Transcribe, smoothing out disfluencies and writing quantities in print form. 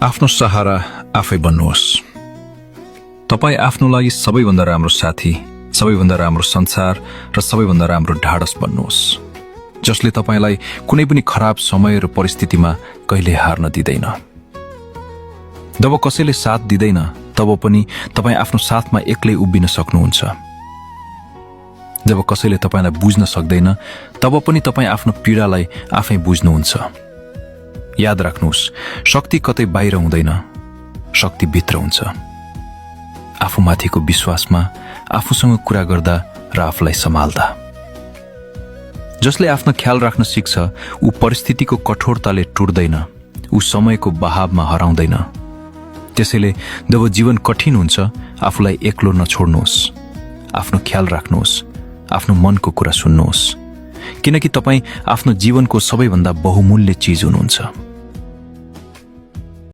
आफ्नो सहारा आफै बन्नुहोस्। तपाईँ आफ्नो लागि सबैभन्दा राम्रो साथी, सबैभन्दा राम्रो संसार र सबैभन्दा राम्रो ढाडस बन्नुहोस्, जसले तपाईलाई कुनै पनि खराब समय र परिस्थितिमा कहिले हार्न दिँदैन। जब कसैले साथ दिँदैन तब पनि तपाईँ आफ्नो साथमा एक्लै उभिन सक्नुहुन्छ। जब कसैले तपाईलाई बुझ्न सक्दैन तब पनि तपाईँ आफ्नो पीडालाई आफै बुझ्नुहुन्छ। याद राख्नुहोस्, शक्ति कतै बाहिर हुँदैन, शक्ति भित्र हुन्छ। आफूमाथिको विश्वासमा, आफूसँग कुरा गर्दा र आफूलाई सम्हाल्दा। जसले आफ्नो ख्याल राख्न सिक्छ ऊ परिस्थितिको कठोरताले टुट्दैन, ऊ समयको बहावमा हराउँदैन। त्यसैले जब जीवन कठिन हुन्छ आफूलाई एक्लो नछोड्नुहोस्, आफ्नो ख्याल राख्नुहोस्, आफ्नो मनको कुरा सुन्नुहोस्, किनकि तपाईँ आफ्नो जीवनको सबैभन्दा बहुमूल्य चीज हुनुहुन्छ।